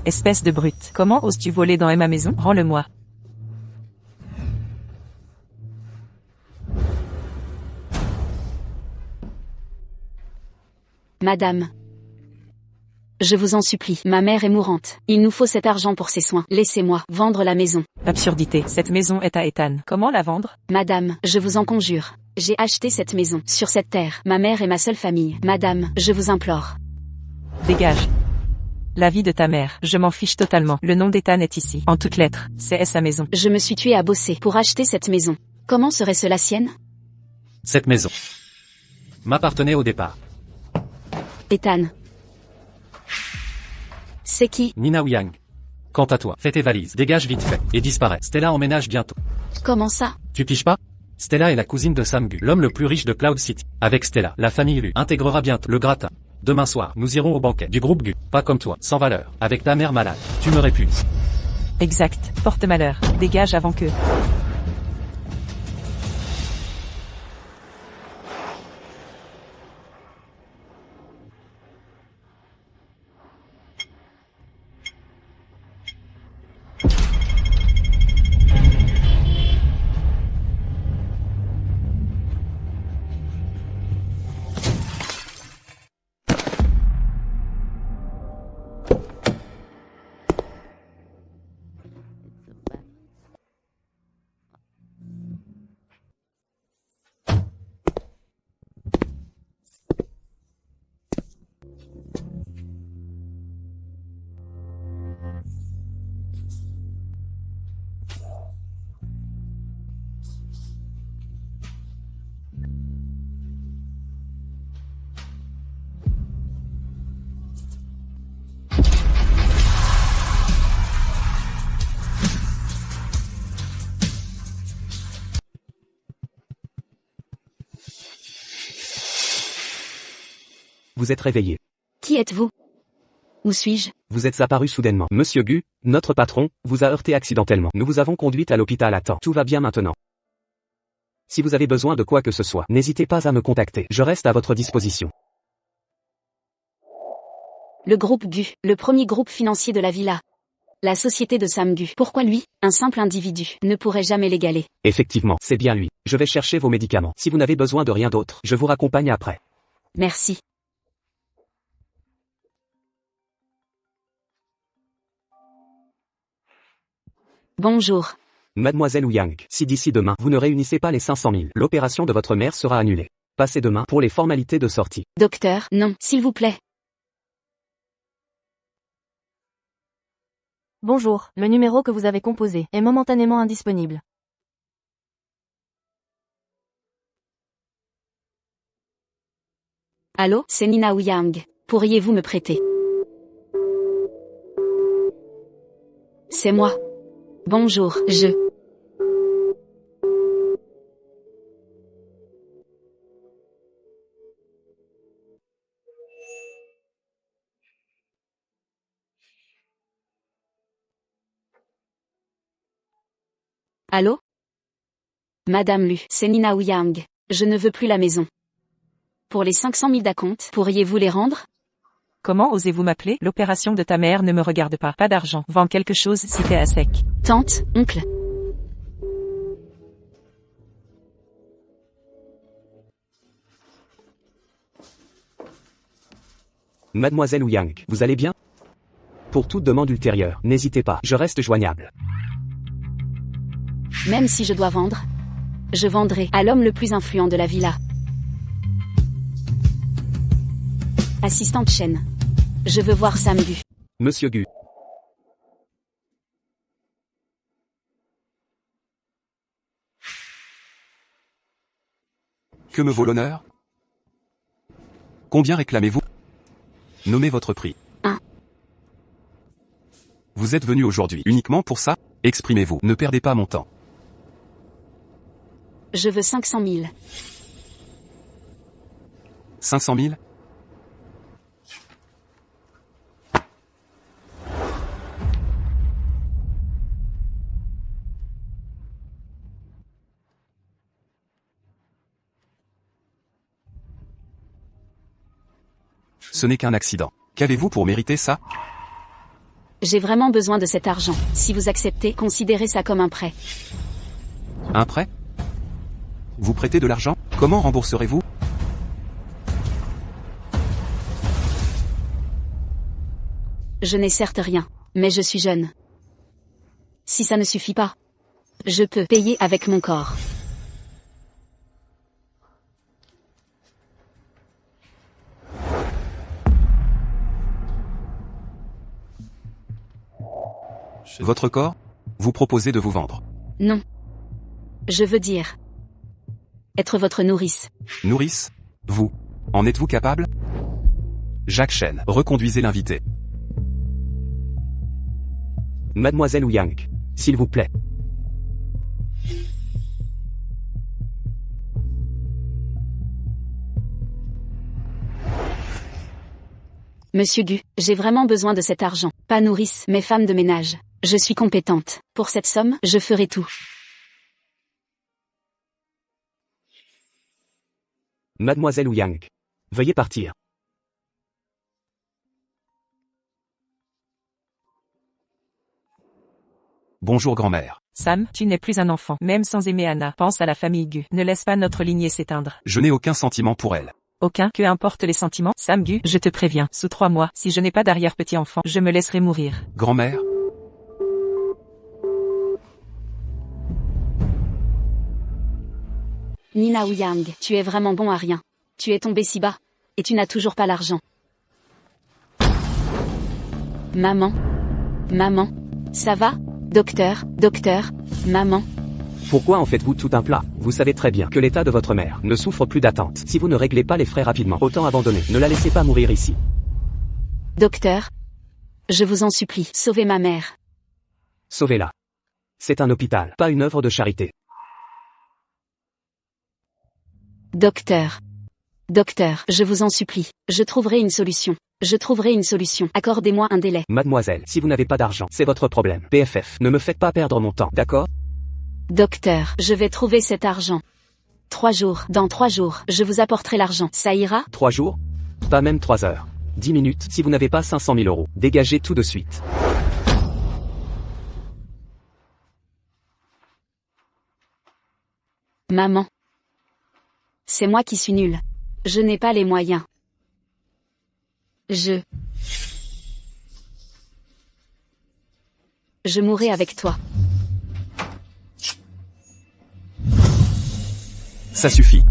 Espèce de brute. Comment oses-tu voler dans ma maison? Rends-le-moi. Madame. Je vous en supplie, ma mère est mourante. Il nous faut cet argent pour ses soins. Laissez-moi vendre la maison. Absurdité. Cette maison est à Ethan. Comment la vendre? Madame, je vous en conjure. J'ai acheté cette maison, sur cette terre. Ma mère est ma seule famille. Madame, je vous implore. Dégage. La vie de ta mère. Je m'en fiche totalement. Le nom d'Ethan est ici. En toutes lettres. C'est sa maison. Je me suis tué à bosser pour acheter cette maison. Comment serait-ce la sienne? Cette maison m'appartenait au départ. Ethan. C'est qui? Nina Yang. Quant à toi, fais tes valises, dégage vite fait, et disparaît. Stella emménage bientôt. Comment ça? Tu piges pas? Stella est la cousine de Sam Gu, l'homme le plus riche de Cloud City. Avec Stella, la famille Lu intégrera bientôt le gratin. Demain soir, nous irons au banquet du groupe Gu. Pas comme toi, sans valeur, avec ta mère malade. Tu me répuses. Exact. Porte malheur. Dégage avant que... Vous êtes réveillé. Qui êtes-vous? Où suis-je? Vous êtes apparu soudainement. Monsieur Gu, notre patron, vous a heurté accidentellement. Nous vous avons conduite à l'hôpital à temps. Tout va bien maintenant. Si vous avez besoin de quoi que ce soit, n'hésitez pas à me contacter. Je reste à votre disposition. Le groupe Gu, le premier groupe financier de la villa. La société de Sam Gu. Pourquoi lui? Un simple individu ne pourrait jamais l'égaler. Effectivement, c'est bien lui. Je vais chercher vos médicaments. Si vous n'avez besoin de rien d'autre, je vous raccompagne après. Merci. Bonjour. Mademoiselle Yang, si d'ici demain, vous ne réunissez pas les 500 000, l'opération de votre mère sera annulée. Passez demain pour les formalités de sortie. Docteur, non, s'il vous plaît. Bonjour, le numéro que vous avez composé est momentanément indisponible. Allô, c'est Nina Yang. Pourriez-vous me prêter? C'est moi. Bonjour, Allô? Madame Lu, c'est Nina Yang. Je ne veux plus la maison. Pour les 500 000 d'acompte, pourriez-vous les rendre? Comment osez-vous m'appeler? L'opération de ta mère ne me regarde pas. Pas d'argent. Vends quelque chose si t'es à sec. Tante, oncle. Mademoiselle Yang, vous allez bien? Pour toute demande ultérieure, n'hésitez pas, je reste joignable. Même si je dois vendre, je vendrai à l'homme le plus influent de la villa. Assistante Chen. Je veux voir Sam Gu. Monsieur Gu. Que me vaut l'honneur? Combien réclamez-vous? Nommez votre prix. Vous êtes venu aujourd'hui uniquement pour ça? Exprimez-vous, ne perdez pas mon temps. Je veux 500 000. 500 000? Ce n'est qu'un accident. Qu'avez-vous pour mériter ça? J'ai vraiment besoin de cet argent. Si vous acceptez, considérez ça comme un prêt. Un prêt? Vous prêtez de l'argent? Comment rembourserez-vous? Je n'ai certes rien, mais je suis jeune. Si ça ne suffit pas, je peux payer avec mon corps. Votre corps? Vous proposez de vous vendre. Non. Je veux dire, être votre nourrice. Nourrice? Vous? En êtes-vous capable? Jacques Chen, reconduisez l'invité. Mademoiselle Yang, s'il vous plaît. Monsieur Gu, j'ai vraiment besoin de cet argent. Pas nourrice, mais femme de ménage. Je suis compétente. Pour cette somme, je ferai tout. Mademoiselle Yang. Veuillez partir. Bonjour grand-mère. Sam, tu n'es plus un enfant. Même sans aimer Anna, pense à la famille Gu. Ne laisse pas notre lignée s'éteindre. Je n'ai aucun sentiment pour elle. Aucun, que importe les sentiments. Sam Gu, je te préviens, sous 3 mois, si je n'ai pas d'arrière-petit-enfant, je me laisserai mourir. Grand-mère? Nina Ouyang, tu es vraiment bon à rien. Tu es tombé si bas. Et tu n'as toujours pas l'argent. Maman? Maman? Ça va? Docteur, maman? Pourquoi en faites-vous tout un plat? Vous savez très bien que l'état de votre mère ne souffre plus d'attente. Si vous ne réglez pas les frais rapidement, autant abandonner. Ne la laissez pas mourir ici. Docteur? Je vous en supplie, sauvez ma mère. Sauvez-la. C'est un hôpital, pas une œuvre de charité. Docteur, je vous en supplie, je trouverai une solution. Accordez-moi un délai. Mademoiselle, si vous n'avez pas d'argent, c'est votre problème. PFF, ne me faites pas perdre mon temps, d'accord? Docteur, je vais trouver cet argent. 3 jours, dans 3 jours, je vous apporterai l'argent. Ça ira? 3 jours? Pas même 3 heures. 10 minutes, si vous n'avez pas 500 000 euros. Dégagez tout de suite. Maman. C'est moi qui suis nulle. Je n'ai pas les moyens. Je mourrai avec toi. Ça suffit.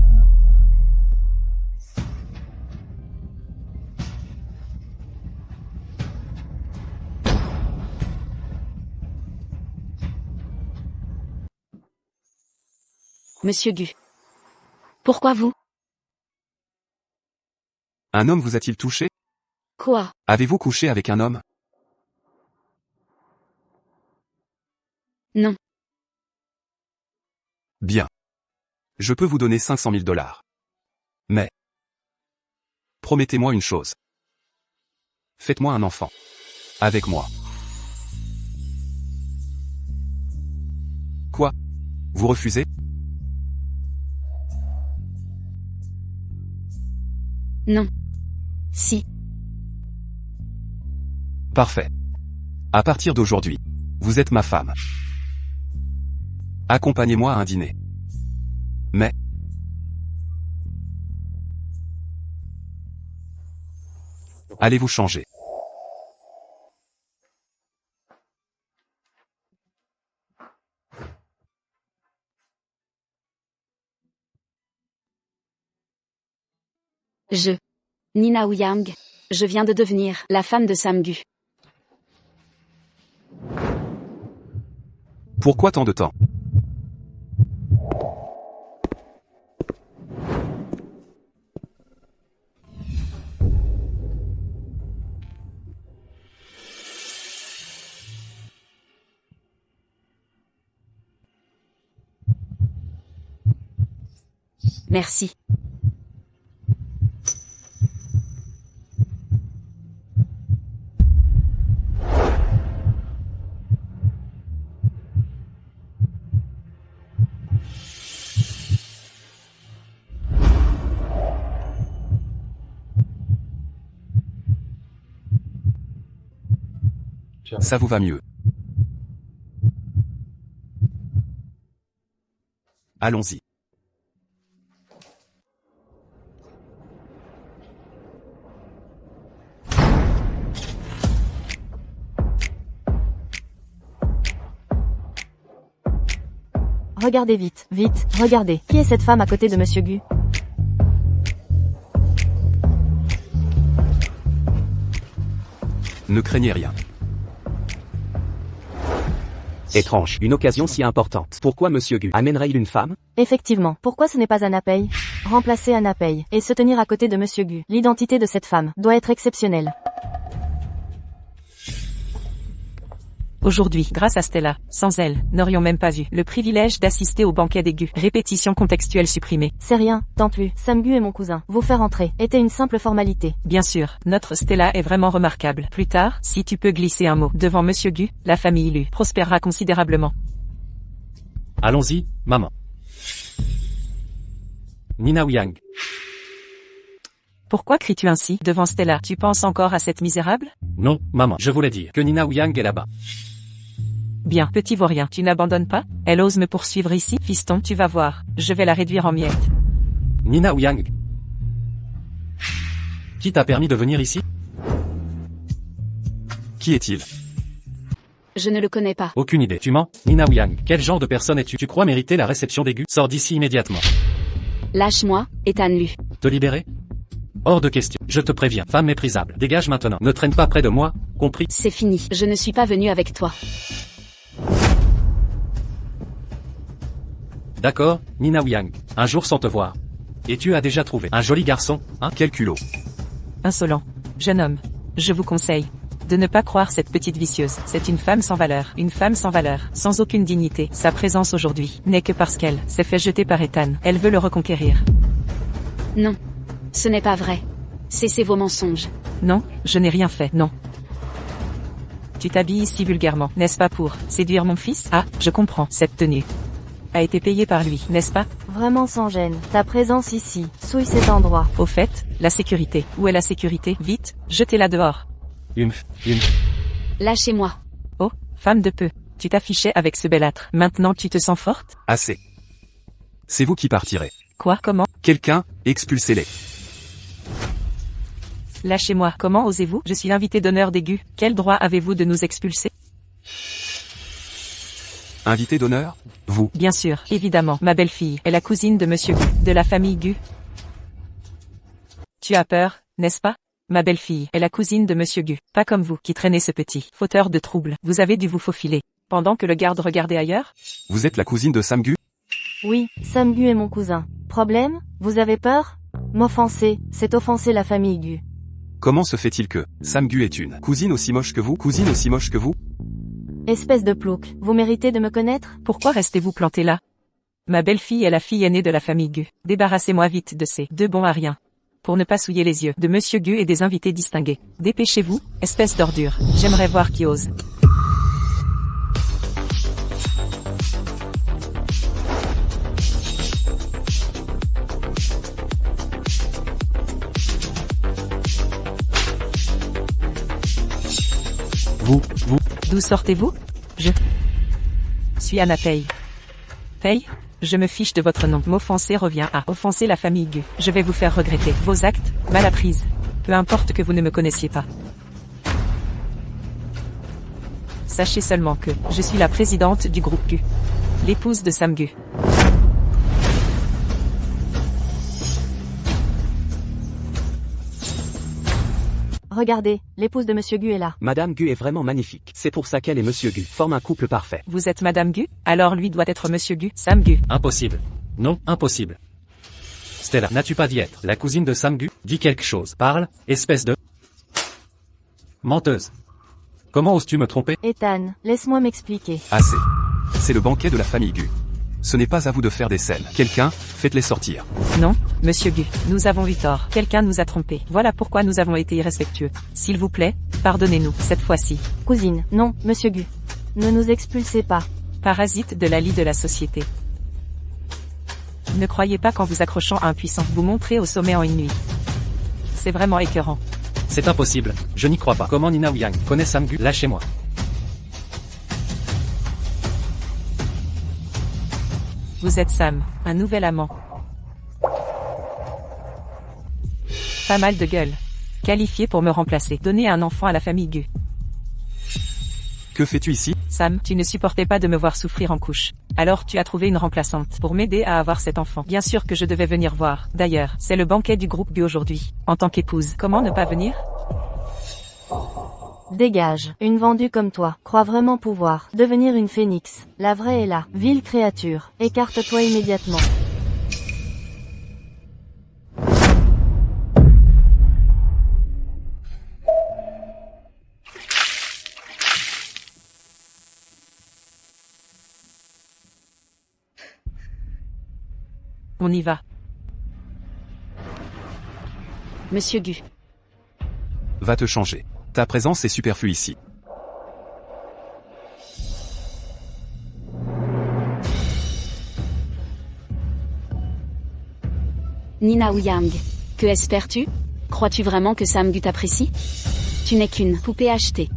Monsieur Gu. Pourquoi vous? Un homme vous a-t-il touché? Quoi? Avez-vous couché avec un homme? Non. Bien. Je peux vous donner 500 000 $. Mais, promettez-moi une chose. Faites-moi un enfant. Avec moi. Quoi? Vous refusez? Non. Si. Parfait. À partir d'aujourd'hui, vous êtes ma femme. Accompagnez-moi à un dîner. Mais, allez vous changer. Nina Ouyang, je viens de devenir la femme de Sam Gu. Pourquoi tant de temps? Merci. Ça vous va mieux. Allons-y. Regardez vite, vite, regardez. Qui est cette femme à côté de Monsieur Gu? Ne craignez rien. Étrange, une occasion si importante. Pourquoi Monsieur Gu amènerait-il une femme? Effectivement, pourquoi ce n'est pas Anna Pei? Remplacer Anna Pei, et se tenir à côté de Monsieur Gu. L'identité de cette femme doit être exceptionnelle. Aujourd'hui, grâce à Stella, sans elle, n'aurions même pas eu le privilège d'assister au banquet des Gu. Répétition contextuelle supprimée. C'est rien, tant plus. Sam Gu est mon cousin. Vous faire entrer était une simple formalité. Bien sûr, notre Stella est vraiment remarquable. Plus tard, si tu peux glisser un mot devant Monsieur Gu, la famille Lu prospérera considérablement. Allons-y, maman. Nina Yang. Pourquoi cries-tu ainsi devant Stella? Tu penses encore à cette misérable? Non, maman, je voulais dire que Nina Yang est là-bas. Bien, petit vaurien, tu n'abandonnes pas? Elle ose me poursuivre ici, fiston, tu vas voir, je vais la réduire en miettes. Nina Yang. Qui t'a permis de venir ici? Qui est-il? Je ne le connais pas. Aucune idée, tu mens? Nina Yang, quel genre de personne es-tu? Tu crois mériter la réception d'aigu? Sors d'ici immédiatement. Lâche-moi, Ethan Lu. Te libérer? Hors de question, je te préviens, femme méprisable, dégage maintenant, ne traîne pas près de moi, compris? C'est fini, je ne suis pas venu avec toi. D'accord, Nina Yang, un jour sans te voir. Et tu as déjà trouvé un joli garçon, hein? Quel culot. Insolent. Jeune homme. Je vous conseille de ne pas croire cette petite vicieuse. C'est une femme sans valeur. Une femme sans valeur. Sans aucune dignité. Sa présence aujourd'hui n'est que parce qu'elle s'est fait jeter par Ethan. Elle veut le reconquérir. Non. Ce n'est pas vrai. Cessez vos mensonges. Non, je n'ai rien fait, non. Tu t'habilles si vulgairement, n'est-ce pas pour séduire mon fils? Ah, je comprends, cette tenue a été payée par lui, n'est-ce pas? Vraiment sans gêne. Ta présence ici souille cet endroit. Au fait, la sécurité. Où est la sécurité? Vite, jetez-la dehors. Lâchez-moi. Oh, femme de peu. Tu t'affichais avec ce belâtre. Maintenant tu te sens forte? Assez. C'est vous qui partirez. Quoi? Comment? Quelqu'un, expulsez-les. Lâchez-moi. Comment osez-vous? Je suis l'invité d'honneur des Gu. Quel droit avez-vous de nous expulser? Invité d'honneur? Vous. Bien sûr, évidemment. Ma belle-fille est la cousine de Monsieur Gu, de la famille Gu. Tu as peur, n'est-ce pas? Ma belle-fille est la cousine de Monsieur Gu. Pas comme vous, qui traînez ce petit fauteur de troubles. Vous avez dû vous faufiler, pendant que le garde regardait ailleurs? Vous êtes la cousine de Sam Gu? Oui, Sam Gu est mon cousin. Problème? Vous avez peur? M'offenser, c'est offenser la famille Gu. Comment se fait-il que Sam Gu est une cousine aussi moche que vous? Cousine aussi moche que vous? Espèce de plouc, vous méritez de me connaître? Pourquoi restez-vous planté là? Ma belle-fille est la fille aînée de la famille Gu. Débarrassez-moi vite de ces deux bons à rien. Pour ne pas souiller les yeux de Monsieur Gu et des invités distingués. Dépêchez-vous, espèce d'ordure. J'aimerais voir qui ose. Vous. D'où sortez-vous? Je suis Anna Pei. Pei? Je me fiche de votre nom. M'offenser revient à offenser la famille Gu. Je vais vous faire regretter vos actes, mal apprises. Peu importe que vous ne me connaissiez pas. Sachez seulement que je suis la présidente du groupe Gu. L'épouse de Sam Gu. Regardez, l'épouse de Monsieur Gu est là. Madame Gu est vraiment magnifique. C'est pour ça qu'elle et Monsieur Gu forment un couple parfait. Vous êtes Madame Gu? Alors lui doit être Monsieur Gu, Sam Gu. Impossible. Non, impossible. Stella, n'as-tu pas dit être la cousine de Sam Gu? Dis quelque chose. Parle, espèce de menteuse. Comment oses-tu me tromper? Ethan, laisse-moi m'expliquer. Assez. C'est le banquet de la famille Gu. Ce n'est pas à vous de faire des scènes. Quelqu'un, faites-les sortir. Non, Monsieur Gu, nous avons eu tort. Quelqu'un nous a trompés. Voilà pourquoi nous avons été irrespectueux. S'il vous plaît, pardonnez-nous, cette fois-ci. Cousine, non, Monsieur Gu. Ne nous expulsez pas. Parasite de la lie de la société. Ne croyez pas qu'en vous accrochant à un puissant, vous montrez au sommet en une nuit. C'est vraiment écœurant. C'est impossible, je n'y crois pas. Comment Nina Yang connaît Sam Gu? Lâchez-moi. Vous êtes Sam, un nouvel amant. Pas mal de gueule. Qualifié pour me remplacer. Donner un enfant à la famille Gu. Que fais-tu ici? Sam, tu ne supportais pas de me voir souffrir en couche. Alors tu as trouvé une remplaçante pour m'aider à avoir cet enfant. Bien sûr que je devais venir voir. D'ailleurs, c'est le banquet du groupe Gu aujourd'hui. En tant qu'épouse, comment ne pas venir? Dégage. Une vendue comme toi. Crois vraiment pouvoir devenir une phénix. La vraie est là. Vile créature. Écarte-toi immédiatement. On y va. Monsieur Gu. Va te changer. Ta présence est superflue ici. Nina Ouyang. Que espères-tu? Crois-tu vraiment que Sam Gu t'apprécie? Tu n'es qu'une poupée achetée.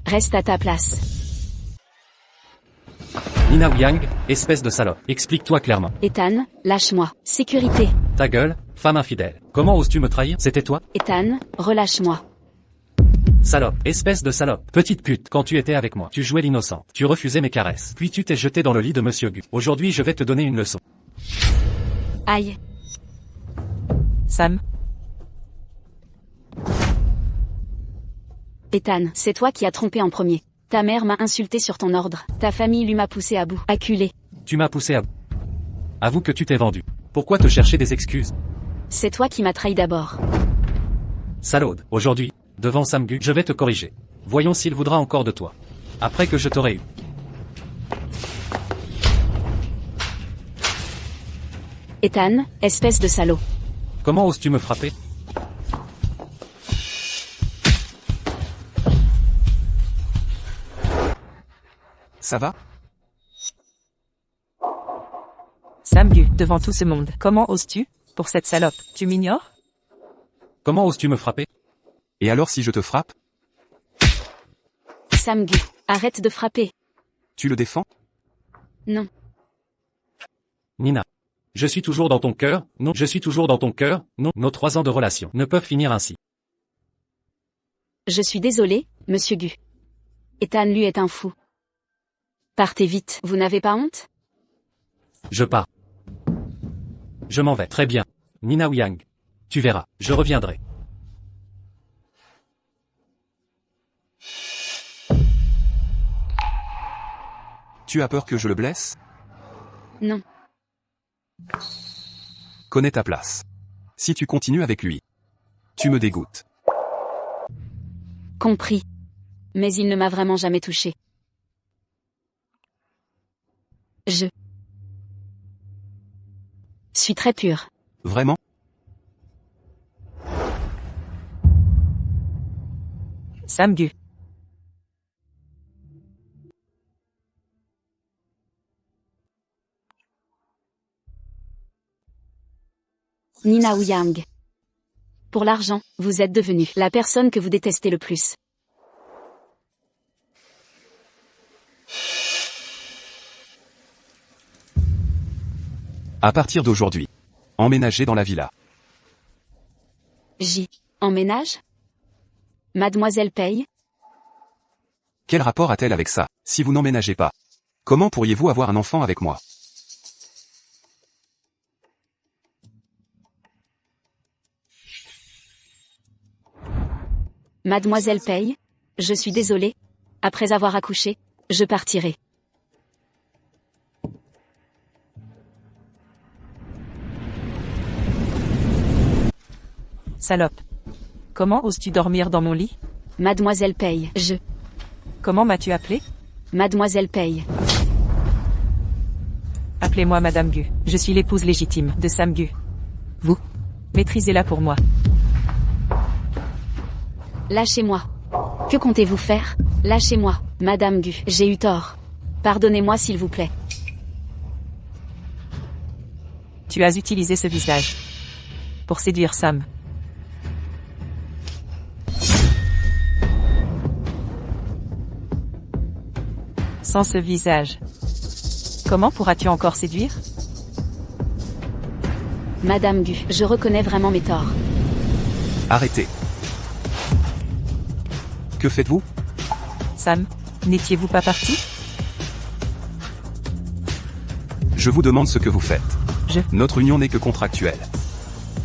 Reste à ta place. Nina Yang, espèce de salope. Explique-toi clairement. Ethan, lâche-moi. Sécurité. Ta gueule, femme infidèle. Comment oses-tu me trahir? C'était toi? Ethan, relâche-moi. Salope, espèce de salope. Petite pute, quand tu étais avec moi, tu jouais l'innocente. Tu refusais mes caresses. Puis tu t'es jeté dans le lit de Monsieur Gu. Aujourd'hui je vais te donner une leçon. Aïe. Sam, Ethan, c'est toi qui as trompé en premier. Ta mère m'a insulté sur ton ordre. Ta famille lui m'a poussé à bout. Acculé. Tu m'as poussé à bout. Avoue que tu t'es vendu. Pourquoi te chercher des excuses? C'est toi qui m'as trahi d'abord. Salaude, aujourd'hui, devant Sam Gu, je vais te corriger. Voyons s'il voudra encore de toi. Après que je t'aurai eu. Ethan, espèce de salaud. Comment oses-tu me frapper? Ça va? Sam Gu, devant tout ce monde. Comment oses-tu? Pour cette salope, tu m'ignores? Comment oses-tu me frapper? Et alors si je te frappe? Sam Gu, arrête de frapper. Tu le défends? Non. Nina. Je suis toujours dans ton cœur, non, je suis toujours dans ton cœur, non, nos 3 ans de relation ne peuvent finir ainsi. Je suis désolé, monsieur Gu. Ethan lui est un fou. Partez vite, vous n'avez pas honte? Je pars. Je m'en vais, très bien. Nina Yang. Tu verras, je reviendrai. Tu as peur que je le blesse? Non. Connais ta place. Si tu continues avec lui, tu me dégoûtes. Compris. Mais il ne m'a vraiment jamais touché. Je suis très pure. Vraiment? Sam Gu. Nina Ouyang. Pour l'argent, vous êtes devenue la personne que vous détestez le plus. À partir d'aujourd'hui, emménagez dans la villa. Emménage? Mademoiselle paye? Quel rapport a-t-elle avec ça, si vous n'emménagez pas? Comment pourriez-vous avoir un enfant avec moi? Mademoiselle paye? Je suis désolée. Après avoir accouché, je partirai. Salope. Comment oses-tu dormir dans mon lit? Mademoiselle paye. Comment m'as-tu appelé? Mademoiselle paye. Appelez-moi Madame Gu. Je suis l'épouse légitime de Sam Gu. Vous maîtrisez-la pour moi. Lâchez-moi. Que comptez-vous faire? Lâchez-moi, Madame Gu. J'ai eu tort. Pardonnez-moi s'il vous plaît. Tu as utilisé ce visage pour séduire Sam. Sans ce visage, comment pourras-tu encore séduire? Madame Gu, je reconnais vraiment mes torts. Arrêtez. Que faites-vous? Sam, n'étiez-vous pas parti? Je vous demande ce que vous faites. Je... Notre union n'est que contractuelle.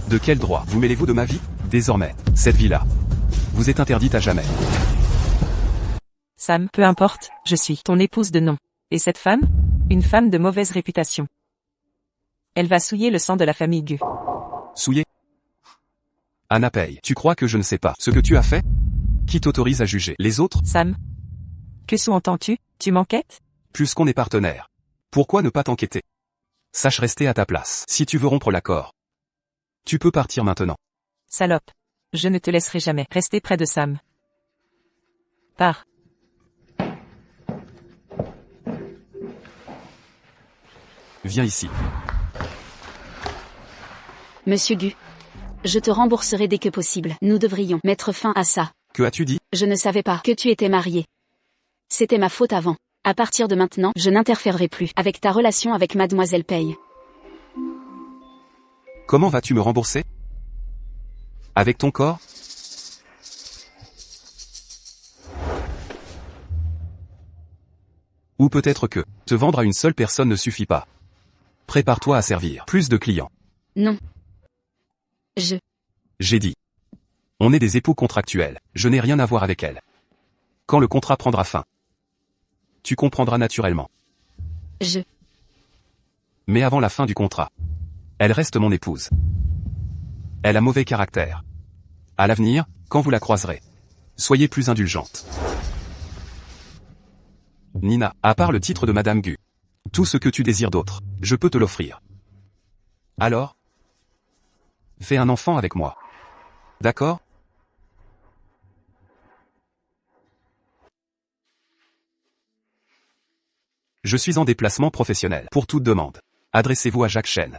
De quel droit vous mêlez-vous de ma vie? Désormais, cette vie-là vous est interdite à jamais. Sam, peu importe, je suis ton épouse de nom. Et cette femme? Une femme de mauvaise réputation. Elle va souiller le sang de la famille Gu. Souillé? Anna Pei, tu crois que je ne sais pas ce que tu as fait? Qui t'autorise à juger? Les autres? Sam, que sous-entends-tu? Tu m'enquêtes? Puisqu'on est partenaires, pourquoi ne pas t'enquêter? Sache rester à ta place. Si tu veux rompre l'accord, tu peux partir maintenant. Salope. Je ne te laisserai jamais rester près de Sam. Pars. Viens ici. Monsieur Gu. Je te rembourserai dès que possible. Nous devrions mettre fin à ça. Que as-tu dit? Je ne savais pas que tu étais marié. C'était ma faute avant. À partir de maintenant, je n'interférerai plus avec ta relation avec Mademoiselle Pei. Comment vas-tu me rembourser? Avec ton corps? Ou peut-être que te vendre à une seule personne ne suffit pas. Prépare-toi à servir plus de clients. Non. J'ai dit. On est des époux contractuels, je n'ai rien à voir avec elle. Quand le contrat prendra fin, tu comprendras naturellement. Mais avant la fin du contrat, elle reste mon épouse. Elle a mauvais caractère. À l'avenir, quand vous la croiserez, soyez plus indulgente. Nina, à part le titre de Madame Gu, tout ce que tu désires d'autre, je peux te l'offrir. Alors, fais un enfant avec moi. D'accord? Je suis en déplacement professionnel. Pour toute demande, adressez-vous à Jacques Chen.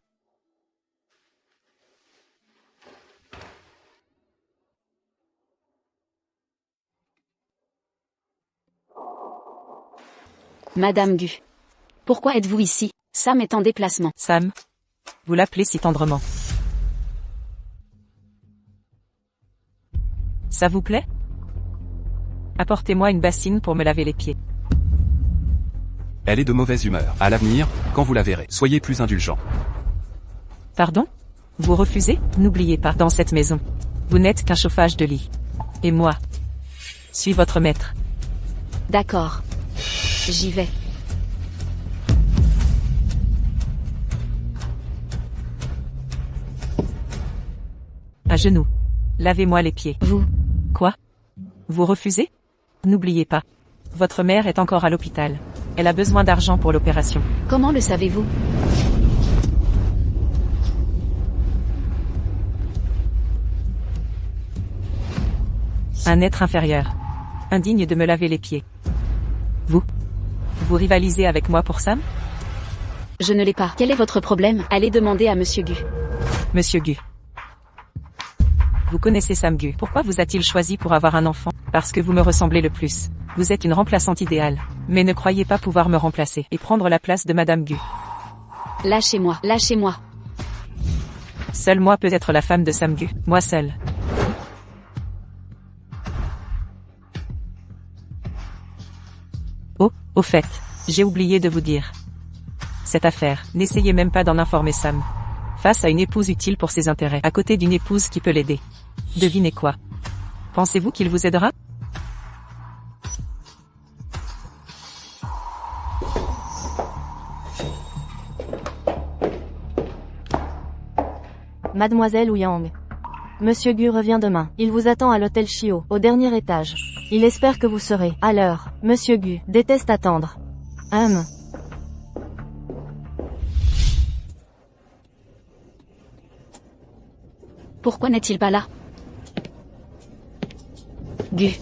Madame Gu. Pourquoi êtes-vous ici? Sam est en déplacement. Sam. Vous l'appelez si tendrement. Ça vous plaît? Apportez-moi une bassine pour me laver les pieds. Elle est de mauvaise humeur. À l'avenir, quand vous la verrez, soyez plus indulgent. Pardon? Vous refusez? N'oubliez pas, dans cette maison, vous n'êtes qu'un chauffage de lit. Et moi, suis votre maître. D'accord. J'y vais. À genoux. Lavez-moi les pieds. Vous. Quoi? Vous refusez? N'oubliez pas. Votre mère est encore à l'hôpital. Elle a besoin d'argent pour l'opération. Comment le savez-vous? Un être inférieur. Indigne de me laver les pieds. Vous rivalisez avec moi pour Sam? Je ne l'ai pas. Quel est votre problème? Allez demander à Monsieur Gu. Monsieur Gu. Vous connaissez Sam Gu. Pourquoi vous a-t-il choisi pour avoir un enfant? Parce que vous me ressemblez le plus. Vous êtes une remplaçante idéale. Mais ne croyez pas pouvoir me remplacer et prendre la place de Madame Gu. Lâchez-moi, lâchez-moi. Seule moi peux être la femme de Sam Gu. Moi seule. Oh, au fait, j'ai oublié de vous dire. Cette affaire, n'essayez même pas d'en informer Sam. Face à une épouse utile pour ses intérêts, à côté d'une épouse qui peut l'aider. Devinez quoi? Pensez-vous qu'il vous aidera? Mademoiselle Ouyang. Monsieur Gu revient demain. Il vous attend à l'hôtel Chio, au dernier étage. Il espère que vous serez à l'heure. Monsieur Gu déteste attendre. Pourquoi n'est-il pas là? Gu.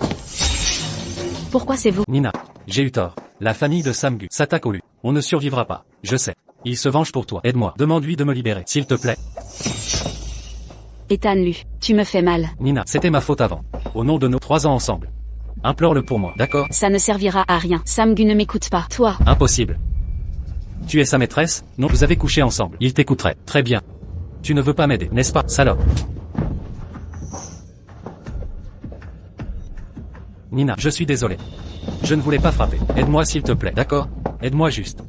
Pourquoi c'est vous? Nina, j'ai eu tort. La famille de Sam Gu s'attaque au Lu. On ne survivra pas. Je sais. Il se venge pour toi. Aide-moi. Demande-lui de me libérer, s'il te plaît. Ethan Lu, tu me fais mal. Nina, c'était ma faute avant. Au nom de nos 3 ans ensemble. Implore-le pour moi, d'accord? Ça ne servira à rien. Sam Gu ne m'écoute pas. Toi. Impossible. Tu es sa maîtresse? Non, vous avez couché ensemble. Il t'écouterait. Très bien. Tu ne veux pas m'aider, n'est-ce pas, salope? Nina, je suis désolé. Je ne voulais pas frapper. Aide-moi s'il te plaît, d'accord? Aide-moi juste.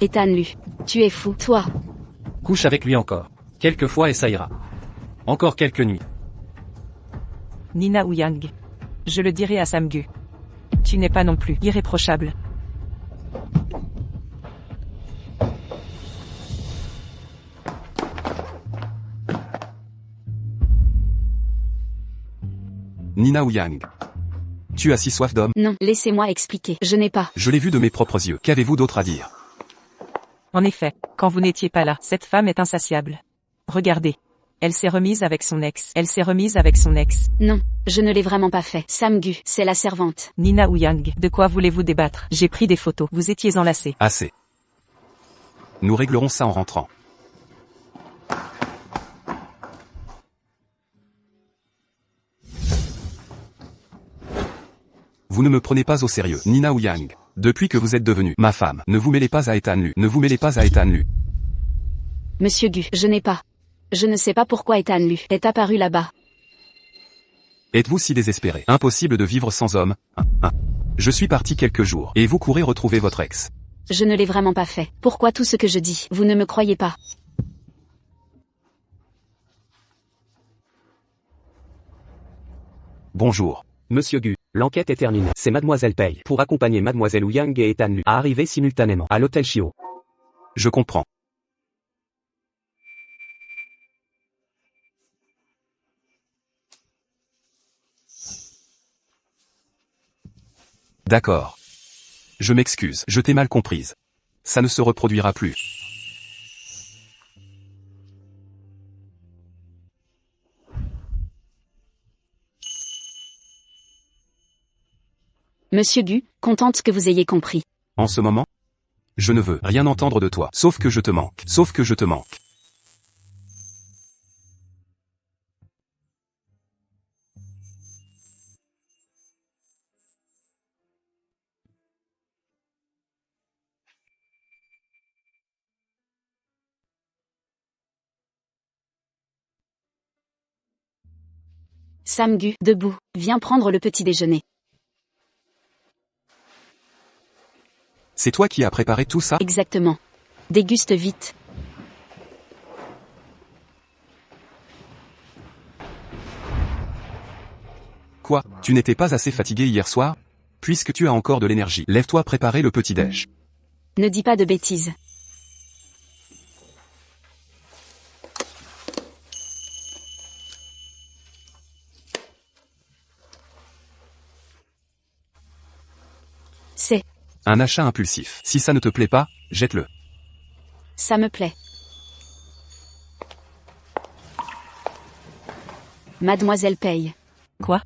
Ethan Lu. Tu es fou, toi. Couche avec lui encore. Quelques fois et ça ira. Encore quelques nuits. Nina Ouyang. Je le dirai à Samgu. Tu n'es pas non plus irréprochable. Nina Ouyang. Tu as si soif d'homme? Non, laissez-moi expliquer. Je n'ai pas. Je l'ai vu de mes propres yeux. Qu'avez-vous d'autre à dire? En effet, quand vous n'étiez pas là, cette femme est insatiable. Regardez. Elle s'est remise avec son ex. Elle s'est remise avec son ex. Non, je ne l'ai vraiment pas fait. Samgu, c'est la servante. Nina Ouyang, de quoi voulez-vous débattre? J'ai pris des photos. Vous étiez enlacés. Assez. Nous réglerons ça en rentrant. Vous ne me prenez pas au sérieux, Nina Ouyang. Depuis que vous êtes devenue ma femme, ne vous mêlez pas à Ethan Lu. Ne vous mêlez pas à Ethan Lu. Monsieur Gu, je n'ai pas. Je ne sais pas pourquoi Ethan Lu est apparu là-bas. Êtes-vous si désespéré? Impossible de vivre sans homme. Je suis parti quelques jours, et vous courez retrouver votre ex. Je ne l'ai vraiment pas fait. Pourquoi tout ce que je dis? Vous ne me croyez pas? Bonjour. Monsieur Gu, l'enquête est terminée. C'est Mademoiselle Pei pour accompagner Mademoiselle Ouyang et Ethan Lu à arriver simultanément à l'hôtel Chio. Je comprends. D'accord. Je m'excuse, je t'ai mal comprise. Ça ne se reproduira plus. Monsieur Gu, contente que vous ayez compris. En ce moment, je ne veux rien entendre de toi, sauf que je te manque, sauf que je te manque. Samgu, debout, viens prendre le petit déjeuner. C'est toi qui as préparé tout ça? Exactement. Déguste vite. Quoi? Tu n'étais pas assez fatigué hier soir? Puisque tu as encore de l'énergie, lève-toi préparer le petit-déj. Ne dis pas de bêtises. C'est. Un achat impulsif. Si ça ne te plaît pas, jette-le. Ça me plaît. Mademoiselle Pei. Quoi?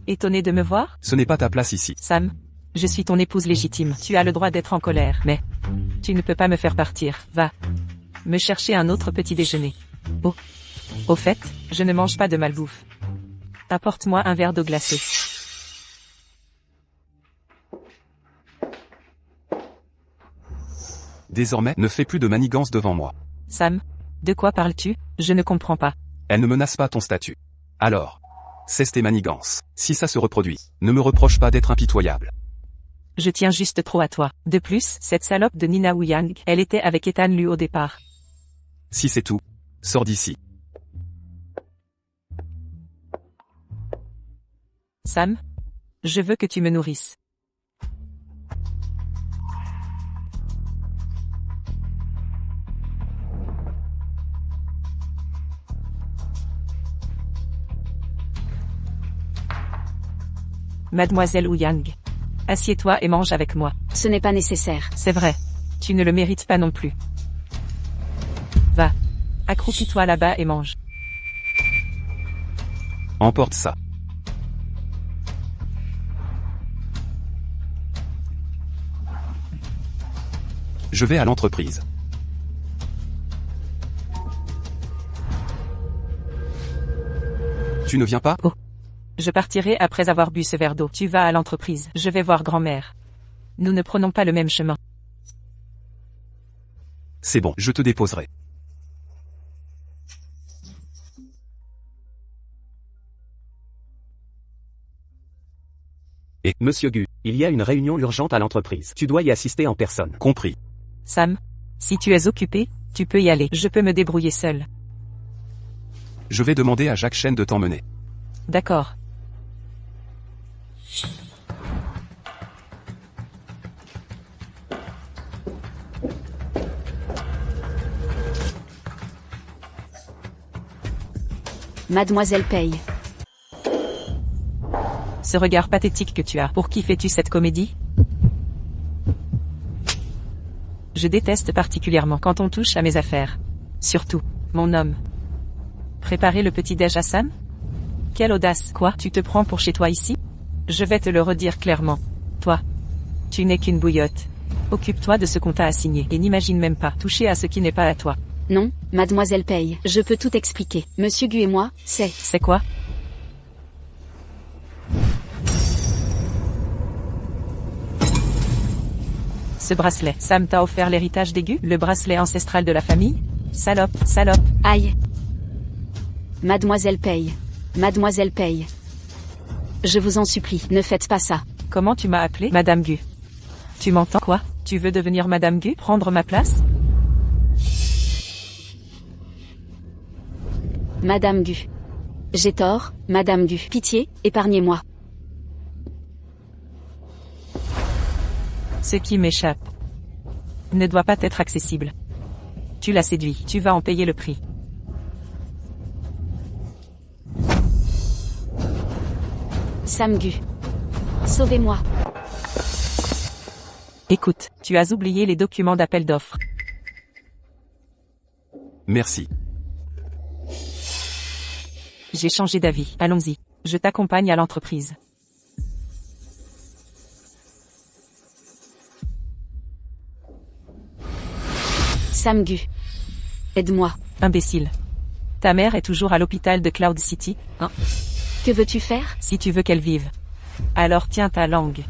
Étonné de me voir? Ce n'est pas ta place ici. Sam, je suis ton épouse légitime. Tu as le droit d'être en colère, mais tu ne peux pas me faire partir. Va me chercher un autre petit déjeuner. Oh. Au fait, je ne mange pas de malbouffe. Apporte-moi un verre d'eau glacée. Désormais, ne fais plus de manigance devant moi. Sam, de quoi parles-tu? Je ne comprends pas. Elle ne menace pas ton statut. Alors, cesse tes manigances. Si ça se reproduit, ne me reproche pas d'être impitoyable. Je tiens juste trop à toi. De plus, cette salope de Nina Ouyang, elle était avec Ethan Lu au départ. Si c'est tout, sors d'ici. Sam, je veux que tu me nourrisses. Mademoiselle Ouyang, assieds-toi et mange avec moi. Ce n'est pas nécessaire. C'est vrai. Tu ne le mérites pas non plus. Va. Accroupis-toi là-bas et mange. Emporte ça. Je vais à l'entreprise. Tu ne viens pas? Oh. Je partirai après avoir bu ce verre d'eau. Tu vas à l'entreprise. Je vais voir grand-mère. Nous ne prenons pas le même chemin. C'est bon, je te déposerai. Et, Monsieur Gu, il y a une réunion urgente à l'entreprise. Tu dois y assister en personne. compris. Sam, si tu es occupé, tu peux y aller. Je peux me débrouiller seul. Je vais demander à Jacques Chen de t'emmener. D'accord. Mademoiselle paye. Ce regard pathétique que tu as. Pour qui fais-tu cette comédie? Je déteste particulièrement quand on touche à mes affaires. Surtout, mon homme. Préparer le petit-déj à Sam? Quelle audace! Quoi? Tu te prends pour chez toi ici? Je vais te le redire clairement. Toi. Tu n'es qu'une bouillotte. Occupe-toi de ce qu'on t'a assigné et n'imagine même pas toucher à ce qui n'est pas à toi. Non, mademoiselle paye. Je peux tout expliquer. Monsieur Gu et moi, c'est... C'est quoi? Ce bracelet. Sam t'a offert l'héritage d'Aigu? Le bracelet ancestral de la famille? Salope, salope. Aïe. Mademoiselle paye. Mademoiselle paye. Je vous en supplie, ne faites pas ça. Comment tu m'as appelé? Madame Gu. Tu m'entends? Quoi? Tu veux devenir Madame Gu? Prendre ma place? Madame Gu. J'ai tort, Madame Gu. Pitié, épargnez-moi. Ce qui m'échappe ne doit pas être accessible. Tu l'as séduit, tu vas en payer le prix. Sam Gu. Sauvez-moi. Écoute, tu as oublié les documents d'appel d'offres. Merci. J'ai changé d'avis. Allons-y. Je t'accompagne à l'entreprise. Sam Gu. Aide-moi. Imbécile. Ta mère est toujours à l'hôpital de Cloud City, hein? Que veux-tu faire? Si tu veux qu'elle vive. Alors tiens ta langue.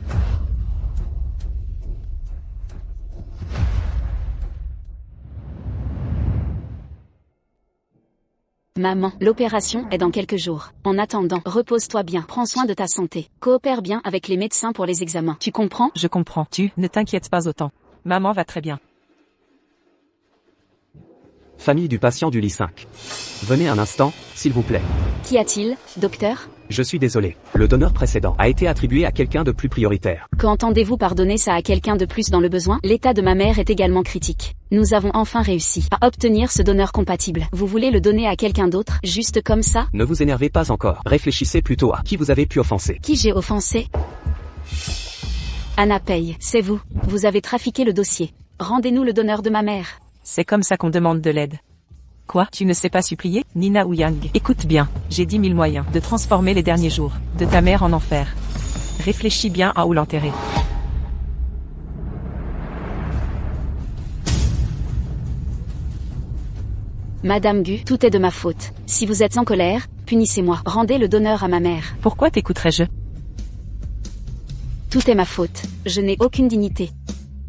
Maman, l'opération est dans quelques jours. En attendant, repose-toi bien, prends soin de ta santé. Coopère bien avec les médecins pour les examens. Tu comprends? Je comprends. Tu ne t'inquiètes pas autant. Maman va très bien. Famille du patient du lit 5. Venez un instant, s'il vous plaît. Qu'y a-t-il, docteur? Je suis désolé. Le donneur précédent a été attribué à quelqu'un de plus prioritaire. Qu'entendez-vous par donner ça à quelqu'un de plus dans le besoin? L'état de ma mère est également critique. Nous avons enfin réussi à obtenir ce donneur compatible. Vous voulez le donner à quelqu'un d'autre, juste comme ça? Ne vous énervez pas encore. Réfléchissez plutôt à qui vous avez pu offenser. Qui j'ai offensé? Anna Paye, c'est vous. Vous avez trafiqué le dossier. Rendez-nous le donneur de ma mère. C'est comme ça qu'on demande de l'aide. Quoi? Tu ne sais pas supplier? Nina ou Yang? Écoute bien, j'ai 10 000 moyens de transformer les derniers jours de ta mère en enfer. Réfléchis bien à où l'enterrer. Madame Gu, tout est de ma faute. Si vous êtes en colère, punissez-moi. Rendez le donneur à ma mère. Pourquoi t'écouterais-je? Tout est ma faute. Je n'ai aucune dignité.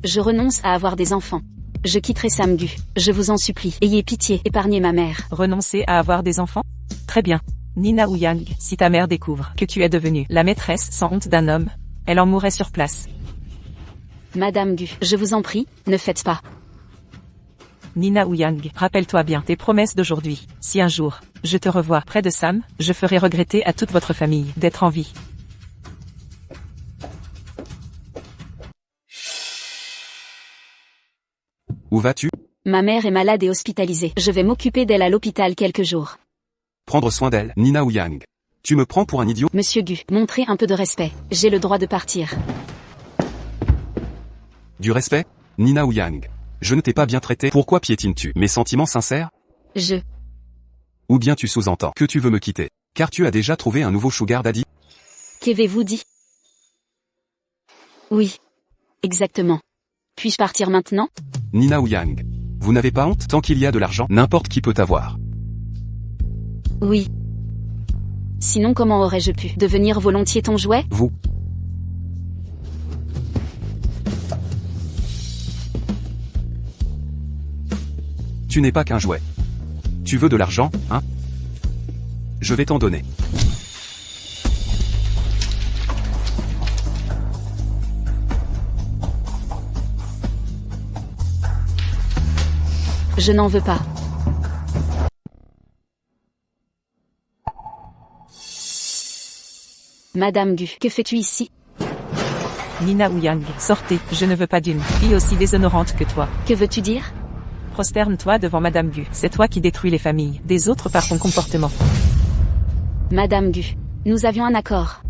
Je renonce à avoir des enfants. Je quitterai Sam Gu. Je vous en supplie. Ayez pitié, épargnez ma mère. Renoncer à avoir des enfants? Très bien. Nina ou Yang, si ta mère découvre que tu es devenue la maîtresse sans honte d'un homme, elle en mourrait sur place. Madame Gu, je vous en prie, ne faites pas. Nina ou Yang, rappelle-toi bien tes promesses d'aujourd'hui. Si un jour, je te revois près de Sam, je ferai regretter à toute votre famille d'être en vie. Où vas-tu? Ma mère est malade et hospitalisée. Je vais m'occuper d'elle à l'hôpital quelques jours. Prendre soin d'elle, Nina ou Yang. Tu me prends pour un idiot? Monsieur Gu, montrez un peu de respect. J'ai le droit de partir. Du respect? Nina ou Yang. Je ne t'ai pas bien traité. Pourquoi piétines-tu mes sentiments sincères? Ou bien tu sous-entends que tu veux me quitter, car tu as déjà trouvé un nouveau sugar daddy? Qu'avez-vous dit? Oui. Exactement. Puis-je partir maintenant? Nina ou Yang. Vous n'avez pas honte? Tant qu'il y a de l'argent, n'importe qui peut avoir. Oui. Sinon comment aurais-je pu devenir volontiers ton jouet? Vous. Tu n'es pas qu'un jouet. Tu veux de l'argent, hein? Je vais t'en donner. Je n'en veux pas. Madame Gu, que fais-tu ici? Nina ou Yang, sortez, je ne veux pas d'une fille aussi déshonorante que toi. Que veux-tu dire? Prosterne-toi devant Madame Gu. C'est toi qui détruis les familles des autres par ton comportement. Madame Gu, nous avions un accord.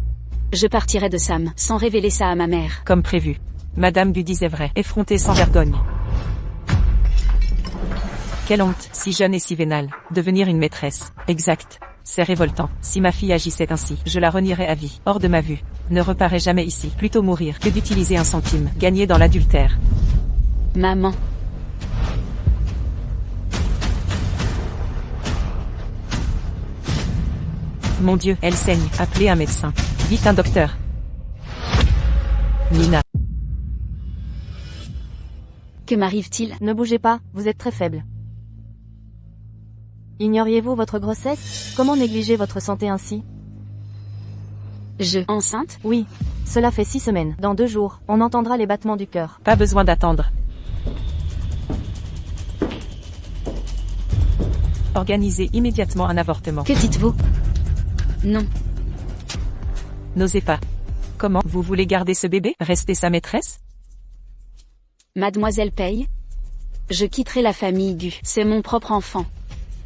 Je partirai de Sam, sans révéler ça à ma mère. Comme prévu. Madame Gu disait vrai, effrontée sans vergogne. Quelle honte, si jeune et si vénale, devenir une maîtresse. Exact. C'est révoltant. Si ma fille agissait ainsi, je la renierais à vie, hors de ma vue. Ne reparais jamais ici. Plutôt mourir que d'utiliser un centime, gagné dans l'adultère. Maman. Mon Dieu, elle saigne. Appelez un médecin. Vite un docteur. Nina. Que m'arrive-t-il? Ne bougez pas, vous êtes très faible. Ignoriez-vous votre grossesse? Comment négliger votre santé ainsi? Enceinte? Oui. Cela fait 6 semaines. Dans 2 jours, on entendra les battements du cœur. Pas besoin d'attendre. Organisez immédiatement un avortement. Que dites-vous? Non. N'osez pas. Comment, vous voulez garder ce bébé? Rester sa maîtresse? Mademoiselle Paye? Je quitterai la famille Gu. C'est mon propre enfant.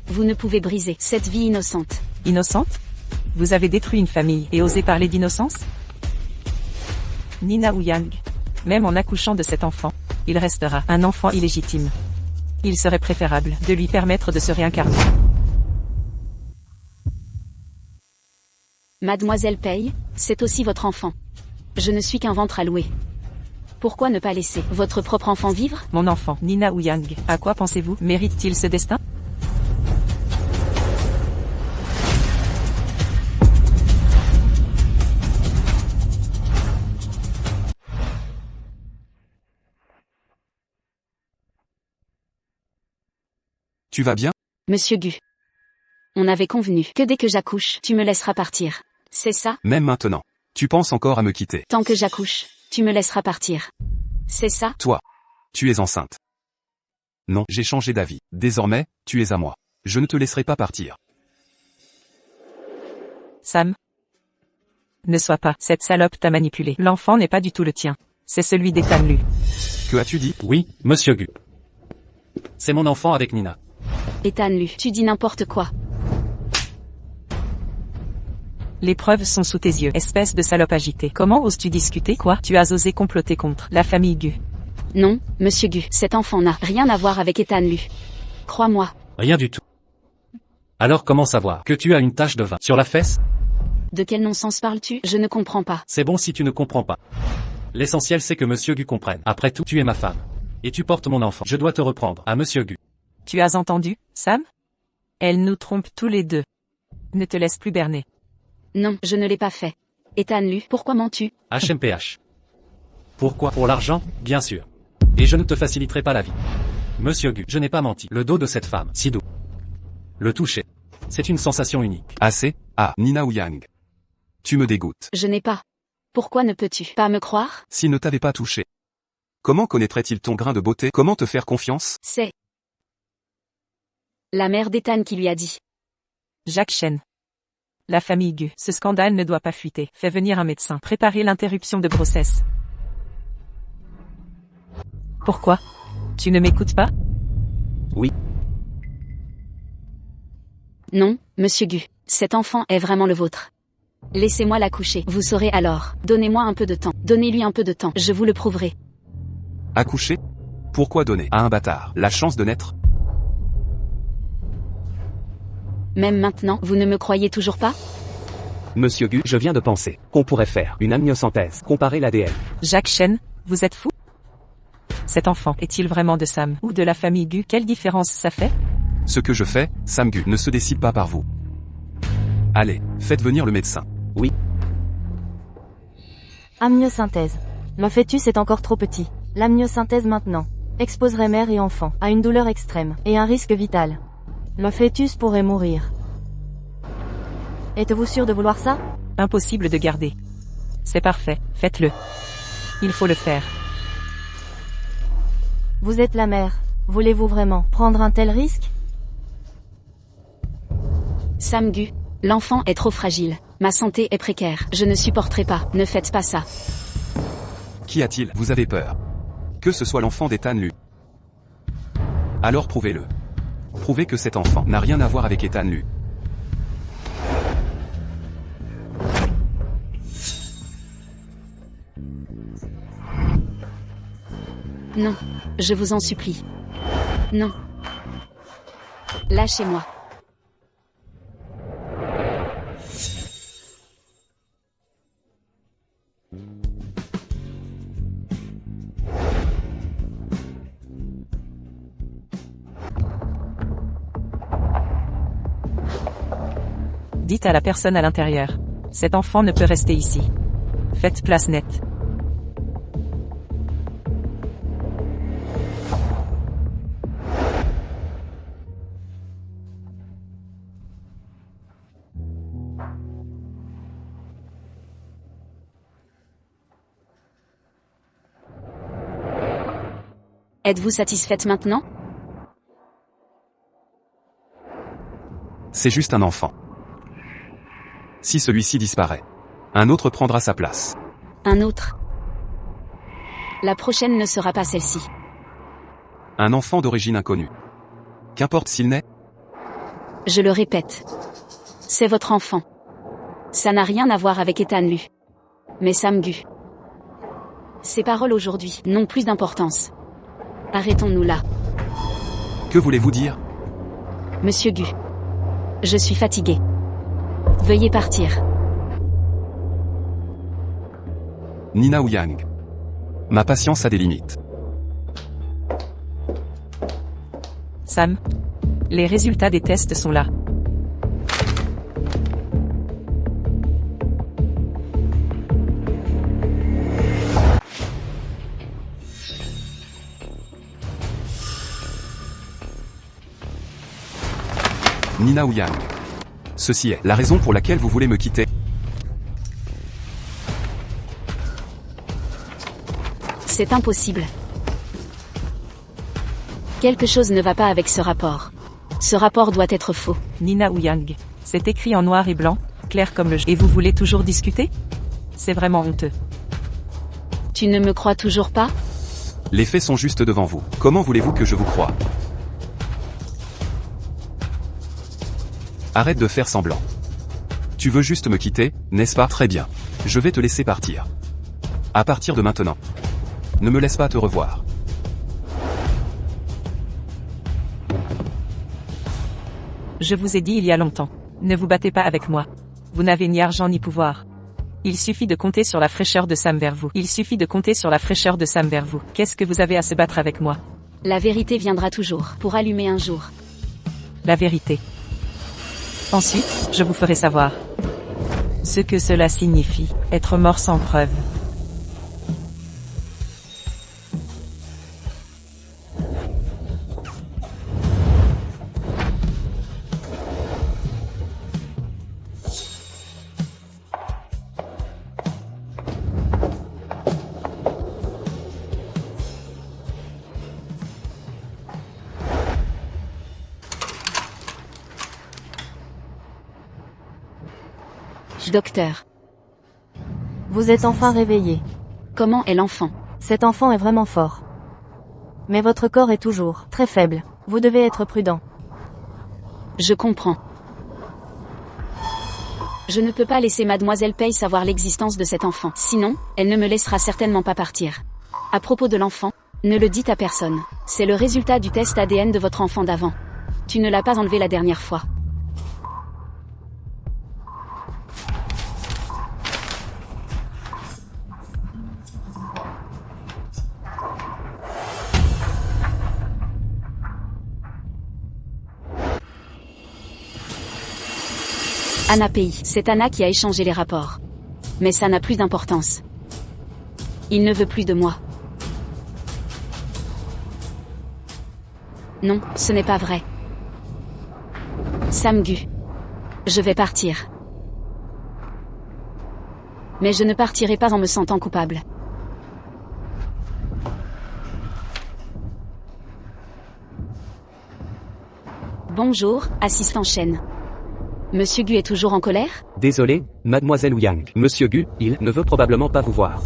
Vous ne pouvez briser cette vie innocente. Innocente? Vous avez détruit une famille et osé parler d'innocence? Nina ou Yang. Même en accouchant de cet enfant, il restera un enfant illégitime. Il serait préférable de lui permettre de se réincarner. Mademoiselle Paye, c'est aussi votre enfant. Je ne suis qu'un ventre à louer. Pourquoi ne pas laisser votre propre enfant vivre? Mon enfant, Nina ou Yang, à quoi pensez-vous? Mérite-t-il ce destin? Tu vas bien? Monsieur Gu. On avait convenu que dès que j'accouche, tu me laisseras partir. C'est ça? Même maintenant. Tu penses encore à me quitter. Tant que j'accouche, tu me laisseras partir. C'est ça? Toi. Tu es enceinte. Non, j'ai changé d'avis. Désormais, tu es à moi. Je ne te laisserai pas partir. Sam. Ne sois pas, cette salope t'a manipulé. L'enfant n'est pas du tout le tien. C'est celui d'Ethan Lu. Que as-tu dit? Oui, monsieur Gu. C'est mon enfant avec Nina. Ethan Lu, tu dis n'importe quoi. Les preuves sont sous tes yeux, espèce de salope agitée. Comment oses-tu discuter? Quoi? Tu as osé comploter contre la famille Gu. Non, monsieur Gu, cet enfant n'a rien à voir avec Ethan Lu. Crois-moi. Rien du tout. Alors comment savoir que tu as une tache de vin sur la fesse? De quel non-sens parles-tu? Je ne comprends pas. C'est bon si tu ne comprends pas. L'essentiel c'est que monsieur Gu comprenne. Après tout, tu es ma femme. Et tu portes mon enfant. Je dois te reprendre à monsieur Gu. Tu as entendu, Sam? Elle nous trompe tous les deux. Ne te laisse plus berner. Non, je ne l'ai pas fait. Ethan Lu, pourquoi mens-tu? HMPH. Pourquoi? Pour l'argent, bien sûr. Et je ne te faciliterai pas la vie. Monsieur Gu, je n'ai pas menti. Le dos de cette femme, si doux. Le toucher. C'est une sensation unique. Assez? Ah, Nina ou Yang. Tu me dégoûtes. Je n'ai pas. Pourquoi ne peux-tu pas me croire? S'il ne t'avait pas touché. Comment connaîtrait-il ton grain de beauté? Comment te faire confiance? C'est la mère d'Ethan qui lui a dit. Jacques Chen. La famille Gu. Ce scandale ne doit pas fuiter. Fais venir un médecin. Préparez l'interruption de grossesse. Pourquoi? Tu ne m'écoutes pas? Oui. Non, monsieur Gu. Cet enfant est vraiment le vôtre. Laissez-moi l'accoucher. Vous saurez alors. Donnez-moi un peu de temps. Donnez-lui un peu de temps. Je vous le prouverai. Accoucher? Pourquoi donner à un bâtard la chance de naître? Même maintenant, vous ne me croyez toujours pas? Monsieur Gu, je viens de penser qu'on pourrait faire une amniosynthèse, comparer l'ADN. Jacques Chen, vous êtes fou? Cet enfant est-il vraiment de Sam ou de la famille Gu? Quelle différence ça fait? Ce que je fais, Sam Gu, ne se décide pas par vous. Allez, faites venir le médecin. Oui. Amniosynthèse. Le fœtus est encore trop petit. L'amniosynthèse maintenant exposerait mère et enfant à une douleur extrême et un risque vital. Le fœtus pourrait mourir. Êtes-vous sûr de vouloir ça? Impossible de garder. C'est parfait, faites-le. Il faut le faire. Vous êtes la mère. Voulez-vous vraiment prendre un tel risque? Sam-gu, l'enfant est trop fragile. Ma santé est précaire. Je ne supporterai pas. Ne faites pas ça. Qu'y a-t-il? Vous avez peur que ce soit l'enfant d'Ethan Lu. Alors prouvez-le. Prouvez que cet enfant n'a rien à voir avec Ethan Lu. Non. Je vous en supplie. Non. Lâchez-moi. Dites à la personne à l'intérieur. Cet enfant ne peut rester ici. Faites place nette. Êtes-vous satisfaite maintenant? C'est juste un enfant. Si celui-ci disparaît, un autre prendra sa place. Un autre. La prochaine ne sera pas celle-ci. Un enfant d'origine inconnue. Qu'importe s'il naît, Je le répète. C'est votre enfant. Ça n'a rien à voir avec Ethan Lu. Mais Sam-gu. Ces paroles aujourd'hui n'ont plus d'importance. Arrêtons-nous là. que voulez-vous dire? Monsieur Gu. Je suis fatigué. Veuillez partir. Nina Ouyang. Ma patience a des limites. Sam. Les résultats des tests sont là. Nina Ouyang. Ceci est la raison pour laquelle vous voulez me quitter. C'est impossible. Quelque chose ne va pas avec ce rapport. Ce rapport doit être faux. Nina Ouyang. C'est écrit en noir et blanc, clair comme le jour. Et vous voulez toujours discuter? C'est vraiment honteux. Tu ne me crois toujours pas? Les faits sont juste devant vous. Comment voulez-vous que je vous croie? Arrête de faire semblant. Tu veux juste me quitter, n'est-ce pas? Très bien. Je vais te laisser partir. À partir de maintenant. Ne me laisse pas te revoir. Je vous ai dit il y a longtemps. Ne vous battez pas avec moi. Vous n'avez ni argent ni pouvoir. Il suffit de compter sur la fraîcheur de Sam vers vous. Il suffit de compter sur la fraîcheur de Sam vers vous. Qu'est-ce que vous avez à se battre avec moi? La vérité viendra toujours, pour allumer un jour. La vérité. Ensuite, je vous ferai savoir ce que cela signifie, être mort sans preuve. Docteur, Vous êtes enfin réveillé. comment est l'enfant? Cet enfant est vraiment fort. Mais votre corps est toujours très faible. Vous devez être prudent. Je comprends. Je ne peux pas laisser Mademoiselle Pei savoir l'existence de cet enfant. Sinon, elle ne me laissera certainement pas partir. À propos de l'enfant, ne le dites à personne. C'est le résultat du test ADN de votre enfant d'avant. Tu ne l'as pas enlevé la dernière fois. Anna Pei, c'est Anna qui a échangé les rapports. Mais ça n'a plus d'importance. Il ne veut plus de moi. Non, ce n'est pas vrai. Sam-gu. Je vais partir. Mais je ne partirai pas en me sentant coupable. Bonjour, assistant Shen. Monsieur Gu est toujours en colère? Désolé, mademoiselle Ouyang. Monsieur Gu, il ne veut probablement pas vous voir.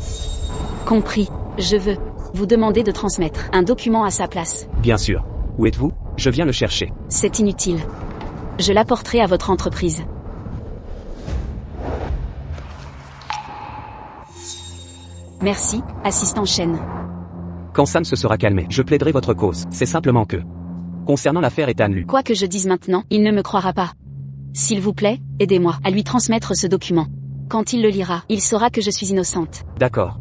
Compris. Je veux vous demander de transmettre un document à sa place. Bien sûr. Où êtes-vous? Je viens le chercher. C'est inutile. Je l'apporterai à votre entreprise. Merci, assistant Shen. Quand Sam se sera calmé, je plaiderai votre cause. C'est simplement que... Concernant l'affaire Ethan Lu, Quoi que je dise maintenant, il ne me croira pas. S'il vous plaît, aidez-moi à lui transmettre ce document. Quand il le lira, il saura que je suis innocente. d'accord.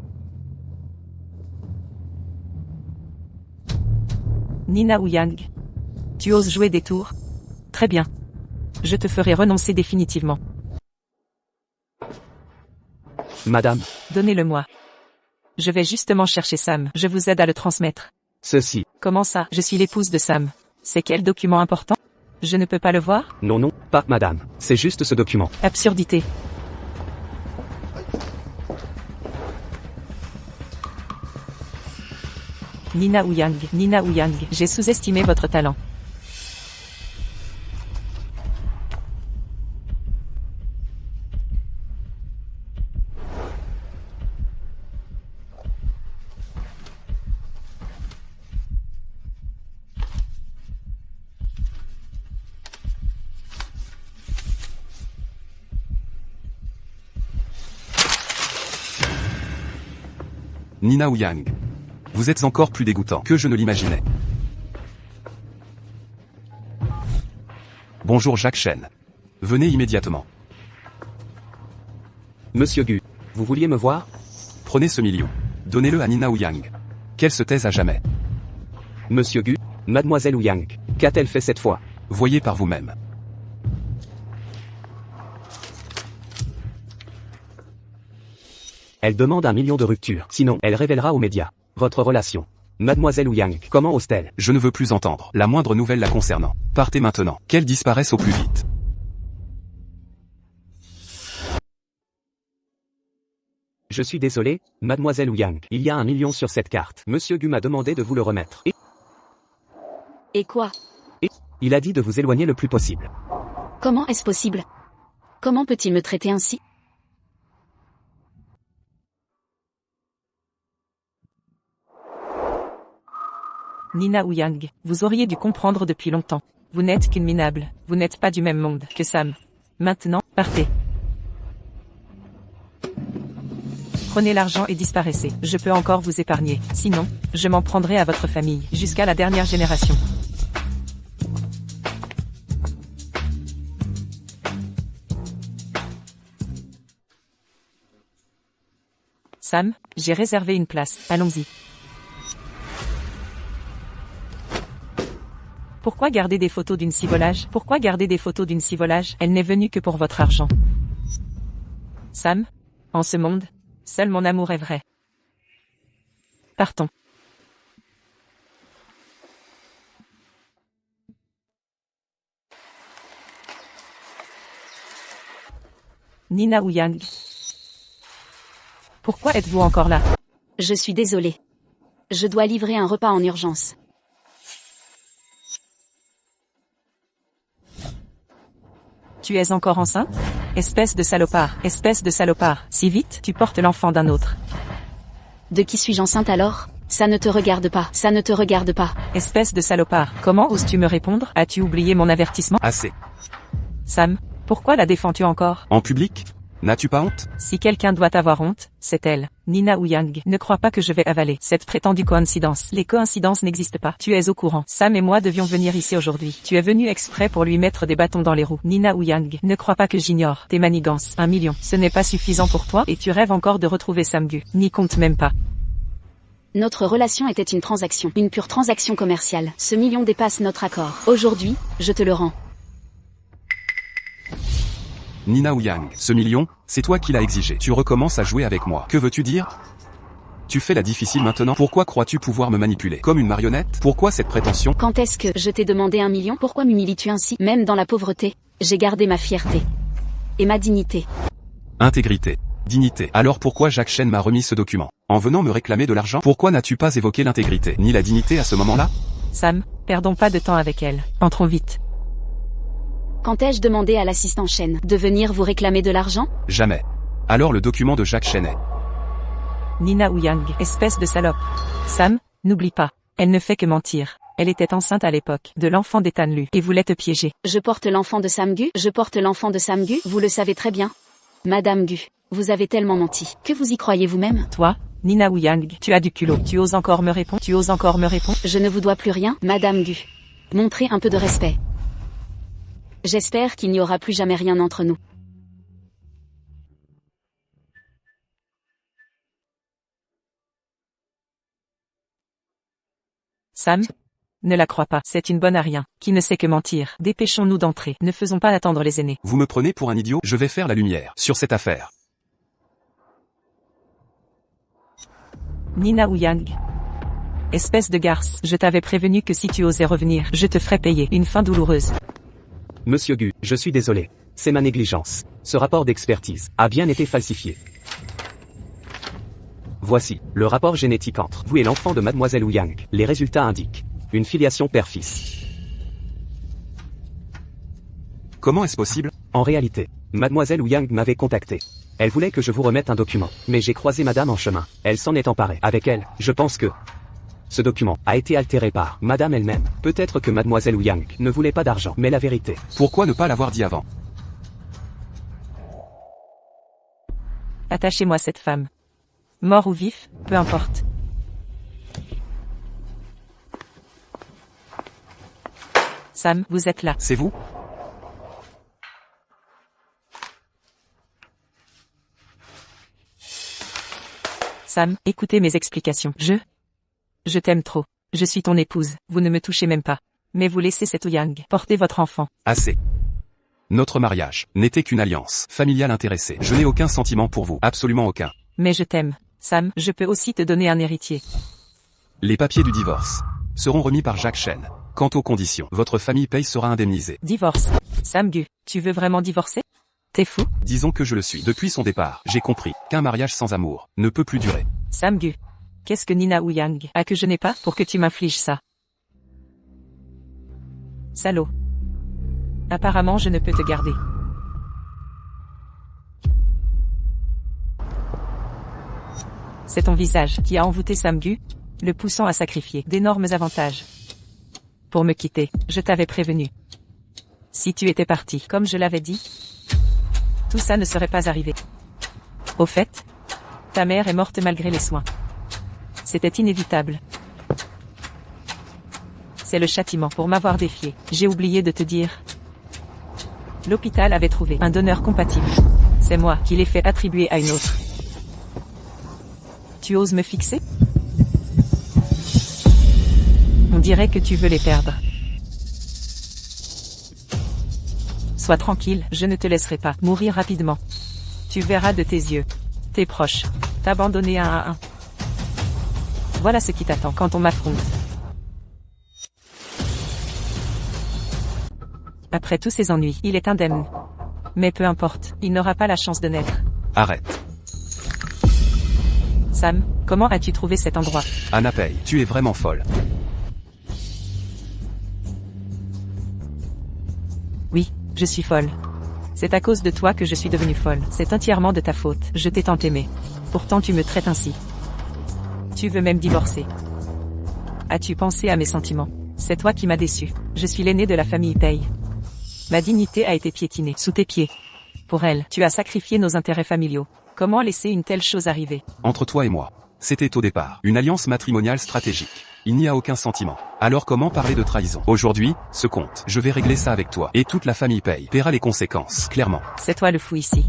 Nina Ouyang. Tu oses jouer des tours? Très bien. Je te ferai renoncer définitivement. Madame, Donnez-le-moi. Je vais justement chercher Sam. Je vous aide à le transmettre. ceci. Comment ça? Je suis l'épouse de Sam. C'est quel document important? Je ne peux pas le voir? Non, non, pas madame. C'est juste ce document. Absurdité. Nina Ouyang, j'ai sous-estimé votre talent. Nina Ouyang. Vous êtes encore plus dégoûtant que je ne l'imaginais. Bonjour Jacques Shen. Venez immédiatement. Monsieur Gu, vous vouliez me voir? Prenez ce million. Donnez-le à Nina Ouyang. Qu'elle se taise à jamais. Monsieur Gu, mademoiselle Ouyang, qu'a-t-elle fait cette fois? Voyez par vous-même. Elle demande 1 million de rupture, sinon elle révélera aux médias votre relation. Mademoiselle Ouyang, comment ose-t-elle? Je ne veux plus entendre la moindre nouvelle la concernant. Partez maintenant. Qu'elle disparaisse au plus vite. Je suis désolé, mademoiselle Ouyang. Il y a 1 million sur cette carte. Monsieur Gu m'a demandé de vous le remettre. Et quoi? Il a dit de vous éloigner le plus possible. Comment est-ce possible? Comment peut-il me traiter ainsi? Nina Ouyang, vous auriez dû comprendre depuis longtemps. Vous n'êtes qu'une minable. Vous n'êtes pas du même monde que Sam. Maintenant, partez. Prenez l'argent et disparaissez. Je peux encore vous épargner. Sinon, je m'en prendrai à votre famille, jusqu'à la dernière génération. Sam, j'ai réservé une place. Allons-y. Pourquoi garder des photos d'une cibolage? Pourquoi garder des photos d'une cibolage? Elle n'est venue que pour votre argent. Sam, en ce monde, seul mon amour est vrai. Partons. Nina Ouyang. Pourquoi êtes-vous encore là? Je suis désolée. Je dois livrer un repas en urgence. Tu es encore enceinte? Espèce de salopard, espèce de salopard. Si vite, tu portes l'enfant d'un autre. De qui suis-je enceinte alors? Ça ne te regarde pas, ça ne te regarde pas. Espèce de salopard. Comment oses-tu me répondre? As-tu oublié mon avertissement? Assez. Sam, pourquoi la défends-tu encore? En public? N'as-tu pas honte? Si quelqu'un doit avoir honte, c'est elle. Nina Ouyang. Ne crois pas que je vais avaler cette prétendue coïncidence. Les coïncidences n'existent pas. Tu es au courant. Sam et moi devions venir ici aujourd'hui. Tu es venu exprès pour lui mettre des bâtons dans les roues. Nina Ouyang. Ne crois pas que j'ignore tes manigances. 1 million. Ce n'est pas suffisant pour toi et tu rêves encore de retrouver Sam Gu. N'y compte même pas. Notre relation était une transaction, une pure transaction commerciale. Ce million dépasse notre accord. Aujourd'hui, je te le rends. Nina Ouyang, ce million, c'est toi qui l'as exigé. Tu recommences à jouer avec moi. Que veux-tu dire? Tu fais la difficile maintenant. Pourquoi crois-tu pouvoir me manipuler comme une marionnette? Pourquoi cette prétention? Quand est-ce que je t'ai demandé 1 million? Pourquoi m'humilies-tu ainsi? Même dans la pauvreté, j'ai gardé ma fierté. Et ma dignité. Intégrité. Dignité. Alors pourquoi Jacques Shen m'a remis ce document? En venant me réclamer de l'argent? Pourquoi n'as-tu pas évoqué l'intégrité, ni la dignité à ce moment-là? Sam, perdons pas de temps avec elle. Entrons vite. Quand ai-je demandé à l'assistant Chen de venir vous réclamer de l'argent? Jamais. Alors le document de Jacques Chen est. Nina Ouyang, espèce de salope. Sam, n'oublie pas. Elle ne fait que mentir. Elle était enceinte à l'époque de l'enfant d'Ethan Lu et voulait te piéger. Je porte l'enfant de Sam Gu, vous le savez très bien. Madame Gu, vous avez tellement menti. Que vous y croyez vous-même? Toi, Nina Ouyang, tu as du culot. Tu oses encore me répondre? Je ne vous dois plus rien, Madame Gu. Montrez un peu de respect. J'espère qu'il n'y aura plus jamais rien entre nous. Sam, ne la crois pas. C'est une bonne à rien, qui ne sait que mentir. Dépêchons-nous d'entrer. Ne faisons pas attendre les aînés. Vous me prenez pour un idiot? Je vais faire la lumière sur cette affaire. Nina Ouyang. Espèce de garce, je t'avais prévenu que si tu osais revenir, je te ferais payer une fin douloureuse. Monsieur Gu, je suis désolé. C'est ma négligence. Ce rapport d'expertise a bien été falsifié. Voici, le rapport génétique entre vous et l'enfant de Mademoiselle Ouyang. Les résultats indiquent une filiation père-fils. Comment est-ce possible? En réalité, Mademoiselle Ouyang m'avait contacté. Elle voulait que je vous remette un document, mais j'ai croisé Madame en chemin. Elle s'en est emparée. Avec elle, je pense que ce document a été altéré par Madame elle-même. Peut-être que Mademoiselle Ouyang ne voulait pas d'argent, mais la vérité. Pourquoi ne pas l'avoir dit avant? Attachez-moi cette femme. Mort ou vif, peu importe. Sam, vous êtes là. C'est vous? Sam, écoutez mes explications. Je t'aime trop. Je suis ton épouse. Vous ne me touchez même pas. Mais vous laissez cette Ouyang porter votre enfant. Assez. Notre mariage n'était qu'une alliance familiale intéressée. Je n'ai aucun sentiment pour vous. Absolument aucun. Mais je t'aime. Sam, je peux aussi te donner un héritier. Les papiers du divorce seront remis par Jacques Chen. Quant aux conditions, votre famille paye sera indemnisée. Divorce. Sam Gu, tu veux vraiment divorcer? T'es fou? Disons que je le suis. Depuis son départ, j'ai compris qu'un mariage sans amour ne peut plus durer. Sam Gu, qu'est-ce que Nina Ouyang a que je n'ai pas pour que tu m'infliges ça? Salaud. Apparemment je ne peux te garder. C'est ton visage qui a envoûté Sam Gu, le poussant à sacrifier d'énormes avantages. Pour me quitter, je t'avais prévenu. Si tu étais parti, comme je l'avais dit, tout ça ne serait pas arrivé. Au fait, ta mère est morte malgré les soins. C'était inévitable. C'est le châtiment pour m'avoir défié. J'ai oublié de te dire. L'hôpital avait trouvé un donneur compatible. C'est moi qui l'ai fait attribuer à une autre. Tu oses me fixer? On dirait que tu veux les perdre. Sois tranquille, je ne te laisserai pas mourir rapidement. Tu verras de tes yeux tes proches t'abandonner un à un. Voilà ce qui t'attend quand on m'affronte. Après tous ces ennuis, il est indemne. Mais peu importe, il n'aura pas la chance de naître. Arrête. Sam, comment as-tu trouvé cet endroit? Anna Pei, tu es vraiment folle. Oui, je suis folle. C'est à cause de toi que je suis devenue folle. C'est entièrement de ta faute. Je t'ai tant aimé. Pourtant tu me traites ainsi. Tu veux même divorcer. As-tu pensé à mes sentiments? C'est toi qui m'as déçu. Je suis l'aîné de la famille Pei. Ma dignité a été piétinée sous tes pieds. Pour elle, tu as sacrifié nos intérêts familiaux. Comment laisser une telle chose arriver? Entre toi et moi, c'était au départ une alliance matrimoniale stratégique. Il n'y a aucun sentiment. Alors comment parler de trahison? Aujourd'hui, ce compte, je vais régler ça avec toi. Et toute la famille Pei paiera les conséquences, clairement. C'est toi le fou ici.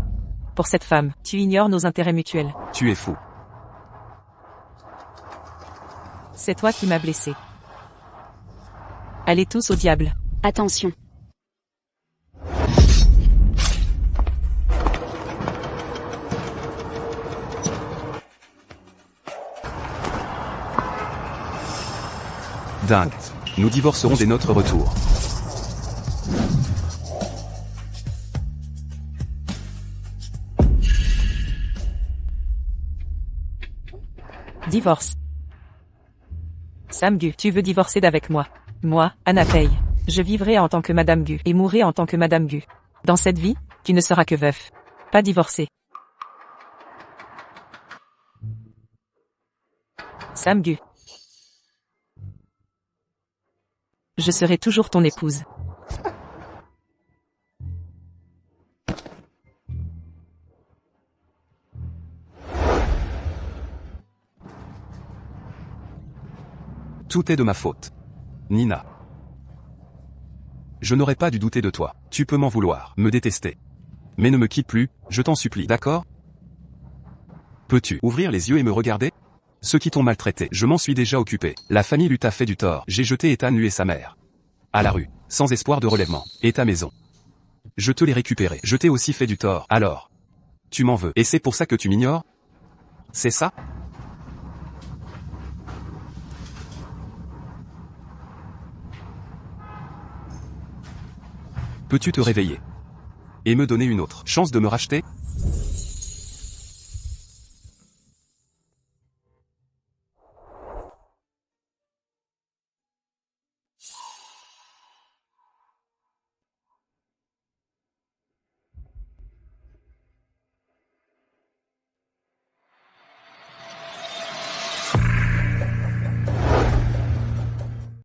Pour cette femme, tu ignores nos intérêts mutuels. Tu es fou. C'est toi qui m'as blessé. Allez tous au diable. Attention. Dingue. Nous divorcerons dès notre retour. Divorce. Sam Gu, tu veux divorcer d'avec moi? Moi, Anna Pei. Je vivrai en tant que Madame Gu et mourrai en tant que Madame Gu. Dans cette vie, tu ne seras que veuf. Pas divorcé. Sam Gu. Je serai toujours ton épouse. Tout est de ma faute. Nina. Je n'aurais pas dû douter de toi. Tu peux m'en vouloir, me détester. Mais ne me quitte plus, je t'en supplie, d'accord? Peux-tu ouvrir les yeux et me regarder? Ceux qui t'ont maltraité, je m'en suis déjà occupé. La famille lui t'a fait du tort. J'ai jeté Ethan lui et sa mère à la rue, sans espoir de relèvement. Et ta maison. Je te l'ai récupérée. Je t'ai aussi fait du tort. Alors, tu m'en veux. Et c'est pour ça que tu m'ignores? C'est ça? Peux-tu te réveiller et me donner une autre chance de me racheter?